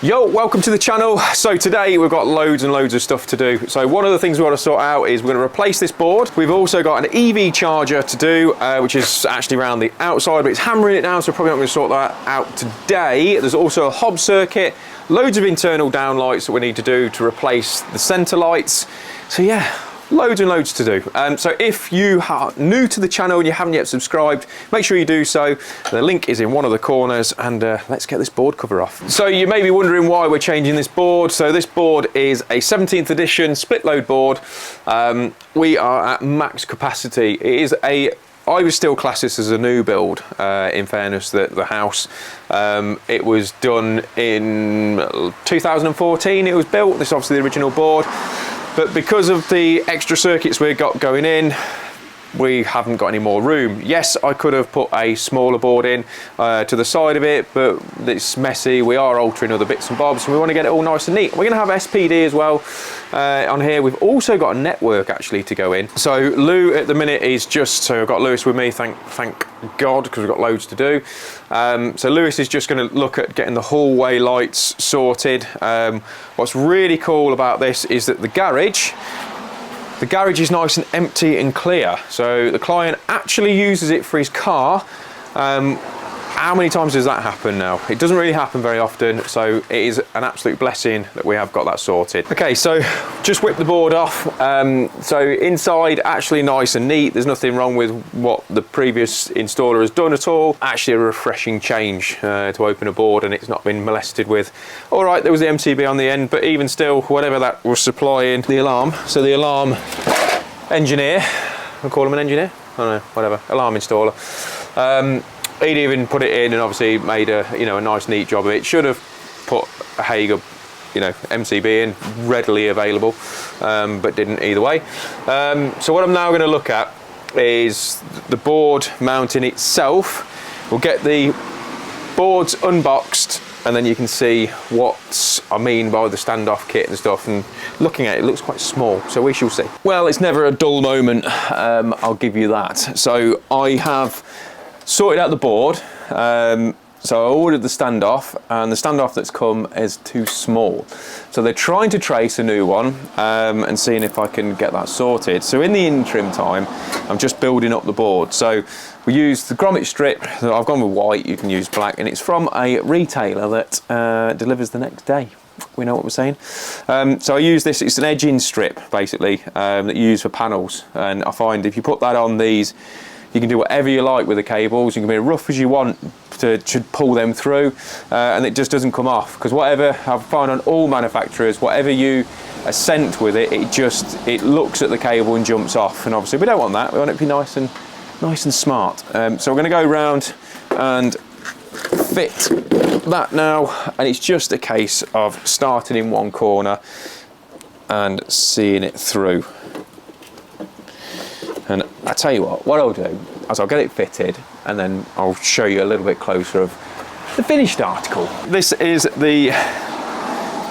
Yo, welcome to the channel. So today we've got loads and loads of stuff to do. So one of the things we want to sort out is we're going to replace this board. We've also got an EV charger to do, which is actually around the outside, but it's hammering it down, so we're probably not going to sort that out today. There's also a hob circuit, loads of internal downlights that we need to do to replace the centre lights. So yeah, loads and loads to do. So if you are new to the channel and you haven't yet subscribed, make sure you do so. The link is in one of the corners, and let's get this board cover off. So you may be wondering why we're changing this board. So this board is a 17th edition split load board. We are at max capacity. It is I would still class this as a new build, in fairness, the house. It was done in 2014, it was built. This is obviously the original board. But because of the extra circuits we've got going in, we haven't got any more room. Yes, I could have put a smaller board in to the side of it, but it's messy. We are altering other bits and bobs, and we want to get it all nice and neat. We're going to have SPD as well on here. We've also got a network actually to go in. So Lou at the minute is just, so I've got Lewis with me, thank God, because we've got loads to do. So Lewis is just going to look at getting the hallway lights sorted. What's really cool about this is that the garage is nice and empty and clear. So the client actually uses it for his car. How many times does that happen now? It doesn't really happen very often, so it is an absolute blessing that we have got that sorted. Okay, so just whip the board off. So inside, actually nice and neat. There's nothing wrong with what the previous installer has done at all. Actually a refreshing change to open a board and it's not been molested with. All right, there was the MCB on the end, but even still, whatever that was supplying, the alarm. So the alarm engineer, I'll call him an engineer? I don't know, whatever, alarm installer. He'd even put it in and obviously made a nice neat job of it. Should have put a Hager MCB in, readily available, but didn't either way. So what I'm now going to look at is the board mounting itself. We'll get the boards unboxed and then you can see what I mean by the standoff kit and stuff, and looking at it, it looks quite small, so we shall see. Well, it's never a dull moment, I'll give you that. So I have sorted out the board. So I ordered the standoff, and the standoff that's come is too small. So they're trying to trace a new one and seeing if I can get that sorted. So in the interim time, I'm just building up the board. So we used the grommet strip. I've gone with white, you can use black, and it's from a retailer that delivers the next day. We know what we're saying. So I use this, it's an edging strip basically that you use for panels. And I find if you put that on these, you can do whatever you like with the cables. You can be as rough as you want to pull them through, and it just doesn't come off. Because whatever I find on all manufacturers, whatever you are sent with it, it looks at the cable and jumps off. And obviously we don't want that. We want it to be nice and smart. So we're going to go around and fit that now, and it's just a case of starting in one corner and seeing it through. And I tell you what I'll do is I'll get it fitted and then I'll show you a little bit closer of the finished article. This is the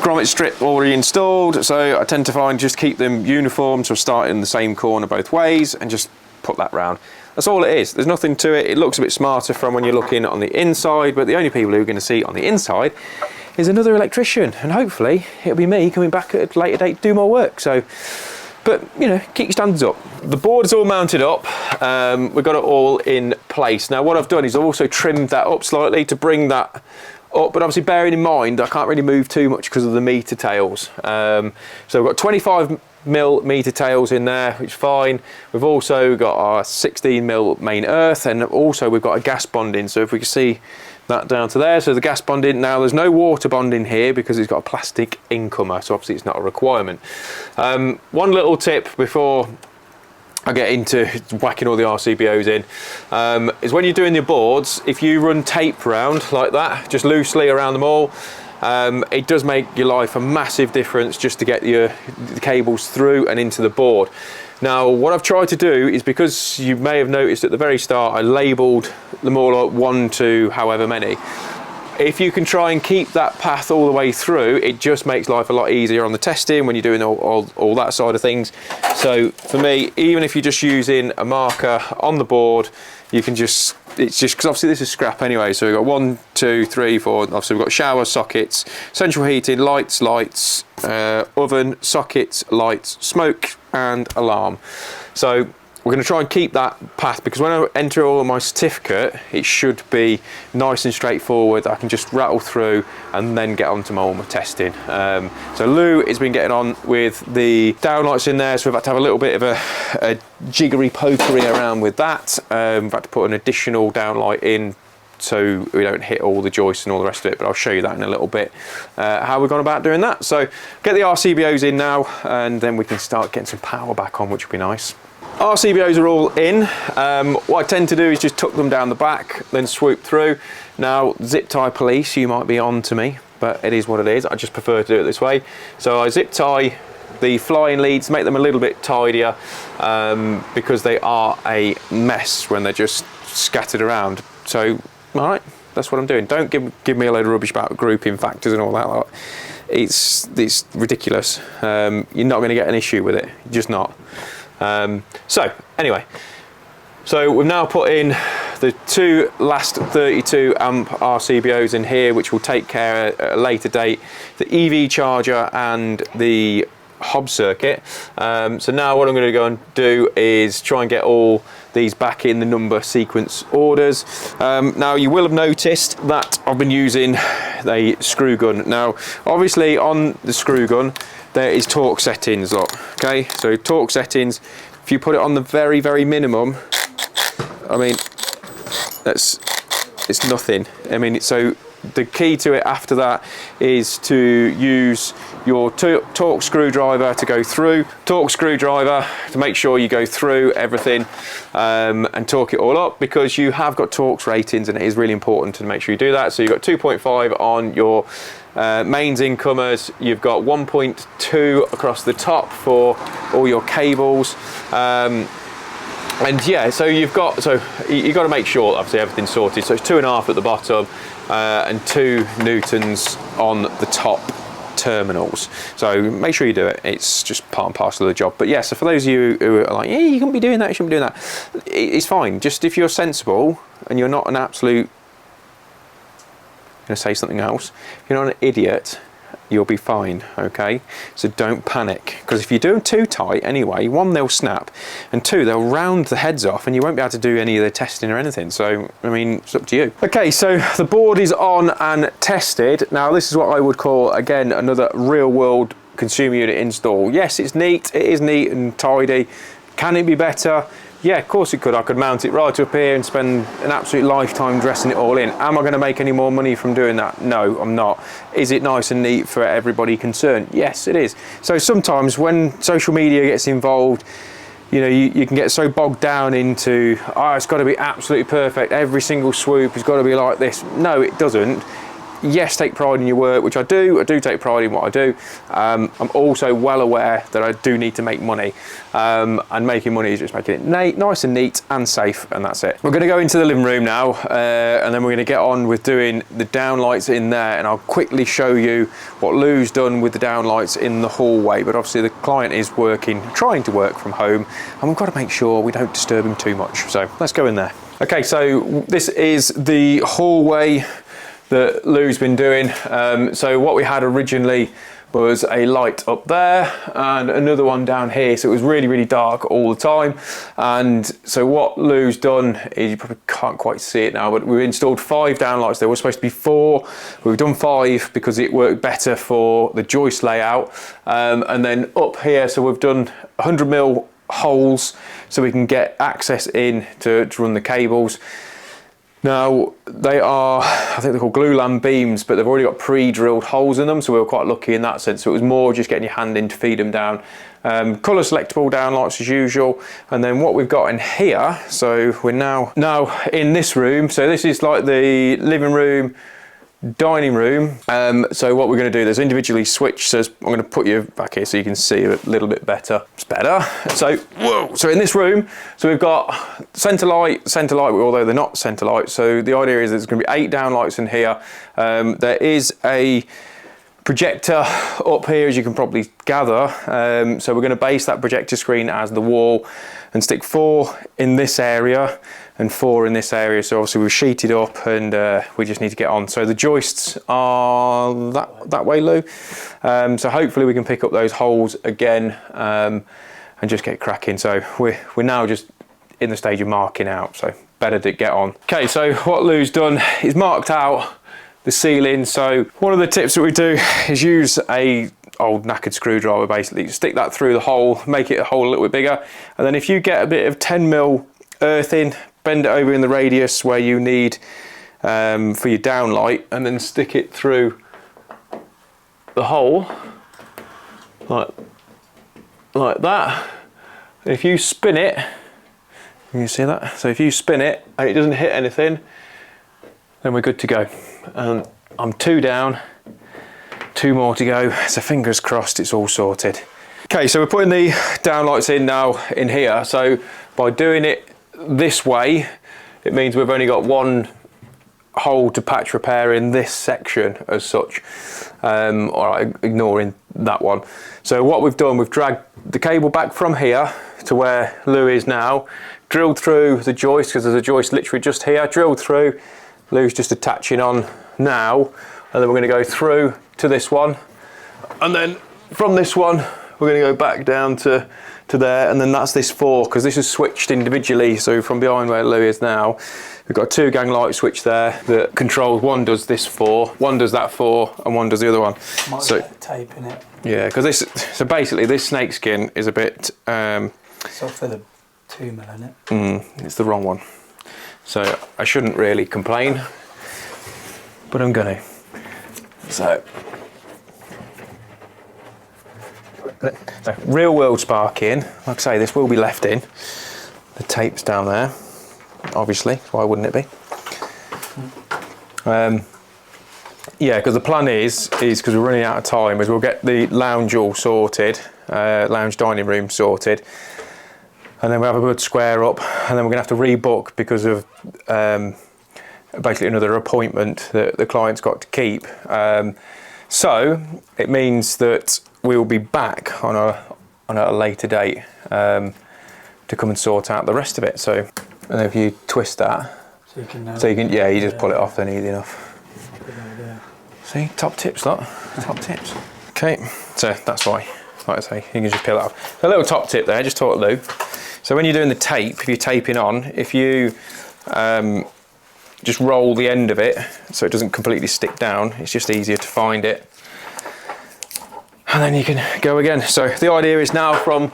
grommet strip already installed, so I tend to find just keep them uniform, so start in the same corner both ways and just put that round. That's all it is. There's nothing to it. It looks a bit smarter from when you're looking on the inside, but the only people who are going to see it on the inside is another electrician, and hopefully it'll be me coming back at a later date to do more work. So. But, keep your standards up. The board is all mounted up. We've got it all in place. Now, what I've done is I've also trimmed that up slightly to bring that up, but obviously bearing in mind, I can't really move too much because of the meter tails. So we've got 25mm meter tails in there, which is fine. We've also got our 16mm main earth, and also we've got a gas bonding. So if we can see that down to there, so the gas bonding, now there's no water bonding here because it's got a plastic incomer, so obviously it's not a requirement. One little tip before I get into whacking all the RCBOs in, is when you're doing your boards, if you run tape around like that, just loosely around them all, it does make your life a massive difference just to get the cables through and into the board. Now, what I've tried to do is, because you may have noticed at the very start, I labelled them all at 1 to however many. If you can try and keep that path all the way through, it just makes life a lot easier on the testing when you're doing all that side of things. So for me, even if you're just using a marker on the board, you can just it's just because obviously this is scrap anyway. So we've got 1, 2, 3, 4. Obviously we've got shower, sockets, central heating, lights, oven, sockets, lights, smoke, and alarm. So we're going to try and keep that path, because when I enter all of my certificate, it should be nice and straightforward. I can just rattle through and then get on to all my testing. So Lou has been getting on with the downlights in there, so we've had to have a little bit of a jiggery pokery around with that. We've had to put an additional downlight in so we don't hit all the joists and all the rest of it, but I'll show you that in a little bit, how we've gone about doing that. So get the RCBOs in now, and then we can start getting some power back on, which would be nice. RCBOs are all in. What I tend to do is just tuck them down the back, then swoop through. Now, zip tie police, you might be on to me, but it is what it is. I just prefer to do it this way. So I zip tie the flying leads, make them a little bit tidier, because they are a mess when they're just scattered around. So, all right, that's what I'm doing. Don't give me a load of rubbish about grouping factors and all that. Like, it's ridiculous. You're not going to get an issue with it. You're just not. So anyway, so we've now put in the 2 last 32 amp RCBOs in here, which will take care at a later date, the EV charger and the hob circuit. So now what I'm going to go and do is try and get all these back in the number sequence orders. Now you will have noticed that I've been using a screw gun. Now obviously on the screw gun there is torque settings, look, okay? So torque settings, if you put it on the very, very minimum, I mean, it's nothing. I mean, so the key to it after that is to use your torque screwdriver to go through, torque screwdriver to make sure you go through everything, and torque it all up, because you have got torque ratings and it is really important to make sure you do that. So you've got 2.5 on your mains incomers, you've got 1.2 across the top for all your cables, and yeah, so you've got to make sure obviously everything's sorted. So it's 2.5 at the bottom, and 2 newtons on the top terminals. So make sure you do it. It's just part and parcel of the job. But yeah, so for those of you who are like, yeah, you shouldn't be doing that, you shouldn't be doing that, it's fine. Just if you're sensible and you're not an absolute, I'm going to say something else, if you're not an idiot, you'll be fine, okay? So don't panic, because if you do them too tight anyway, 1, they'll snap, and 2, they'll round the heads off and you won't be able to do any of the testing or anything. So, I mean, it's up to you. Okay, so the board is on and tested. Now, this is what I would call, again, another real world consumer unit install. Yes, it's neat, it is neat and tidy. Can it be better? Yeah, of course it could. I could mount it right up here and spend an absolute lifetime dressing it all in. Am I going to make any more money from doing that? No, I'm not. Is it nice and neat for everybody concerned? Yes, it is. So sometimes when social media gets involved, you know, you can get so bogged down into, oh, it's got to be absolutely perfect. Every single swoop has got to be like this. No, it doesn't. Yes, take pride in your work, which I do. I do take pride in what I do. I'm also well aware that I do need to make money, and making money is just making it nice and neat and safe, and that's it. We're going to go into the living room now, and then we're going to get on with doing the downlights in there, and I'll quickly show you what Lou's done with the downlights in the hallway. But obviously the client is trying to work from home, and we've got to make sure we don't disturb him too much. So let's go in there. Okay, so this is the hallway that Lou's been doing. So what we had originally was a light up there and another one down here, so it was really, really dark all the time. And so what Lou's done is, you probably can't quite see it now, but we've installed 5 downlights. There were supposed to be 4. We've done 5 because it worked better for the joist layout. And then up here, so we've done 100mm holes so we can get access in to run the cables. Now, they are, I think they're called glulam beams, but they've already got pre-drilled holes in them, so we were quite lucky in that sense. So it was more just getting your hand in to feed them down. Colour selectable downlights as usual. And then what we've got in here, so we're now in this room. So this is like the living room, dining room. So what we're going to do, there's individually switched, so I'm going to put you back here so you can see a little bit better. It's better. So whoa, so in this room, so we've got centre light, although they're not centre light. So the idea is there's going to be 8 downlights in here. There is a projector up here, as you can probably gather. So we're going to base that projector screen as the wall and stick 4 in this area, and 4 in this area. So obviously we've sheeted up, and we just need to get on. So the joists are that way, Lou. So hopefully we can pick up those holes again, and just get cracking. So we're now just in the stage of marking out, so better to get on. Okay, so what Lou's done is marked out the ceiling. So one of the tips that we do is use a old knackered screwdriver, basically stick that through the hole, make it a hole a little bit bigger, and then if you get a bit of 10mm earthing, bend it over in the radius where you need for your downlight, and then stick it through the hole like that. And if you spin it, can you see that? So if you spin it and it doesn't hit anything, then we're good to go. And I'm 2 down, 2 more to go, so fingers crossed it's all sorted. Okay, so we're putting the downlights in now in here. So by doing it this way, it means we've only got 1 hole to patch repair in this section as such, or ignoring that one. So what we've done, we've dragged the cable back from here to where Lou is now, drilled through the joist, because there's a joist literally just here, drilled through. Lou's just attaching on now, and then we're going to go through to this one, and then from this one we're going to go back down to there, and then that's this 4, because this is switched individually. So from behind where Lou is now, we've got a 2 gang light switch there that controls, one does this 4, one does that 4, and one does the other one. Might so get tape in it. Yeah, because this, so basically this snake skin is a bit it's off for the 2mm, isn't it? it's the wrong one, so I shouldn't really complain, but I'm gonna. So real world sparking, like I say, this will be left in. The tape's down there, obviously, why wouldn't it be? Yeah, because the plan is because we're running out of time, is we'll get the lounge all sorted, lounge dining room sorted, and then we'll have a good square up, and then we're going to have to rebook because of basically another appointment that the client's got to keep. So it means that we'll be back on a later date to come and sort out the rest of it. So, and if you twist that, so you can yeah, you just pull it off then easy enough. See, top tips, lot. Top tips. Okay, so that's why, like I say, you can just peel it off. A little top tip there, just taught Lou. So when you're doing the tape, if you're taping on, if you just roll the end of it so it doesn't completely stick down, it's just easier to find it. And then you can go again. So the idea is now from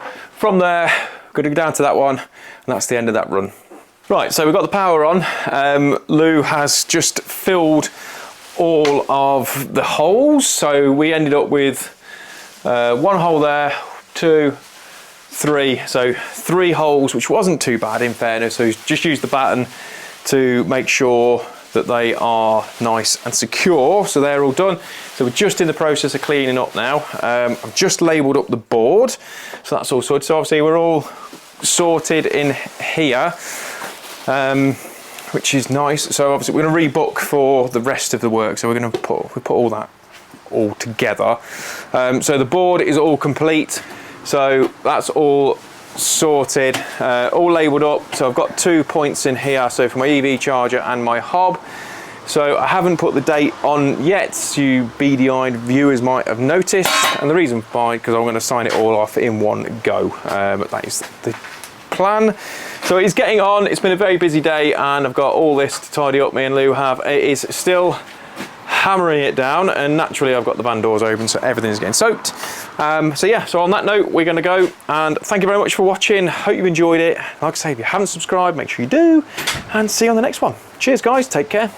there, going to go down to that one, and that's the end of that run. Right, so we've got the power on. Lou has just filled all of the holes. So we ended up with 1 hole there, 2, 3. So 3 holes, which wasn't too bad in fairness. So he's just used the batten to make sure that they are nice and secure. So they're all done. So we're just in the process of cleaning up now. I've just labelled up the board, so that's all sorted. So obviously we're all sorted in here, which is nice. So obviously we're going to rebook for the rest of the work. So we're going to put all that all together. So the board is all complete. So that's all sorted, all labelled up. So I've got 2 points in here, so for my EV charger and my hob. So I haven't put the date on yet, you beady-eyed viewers might have noticed, and the reason why, because I'm going to sign it all off in one go. But that is the plan. So it's getting on. It's been a very busy day, and I've got all this to tidy up. Me and Lou have. It is still hammering it down, and naturally I've got the van doors open, so everything's getting soaked. So yeah, so on that note, we're going to go, and thank you very much for watching. Hope you've enjoyed it. Like I say, if you haven't subscribed, make sure you do, and see you on the next one. Cheers guys, take care.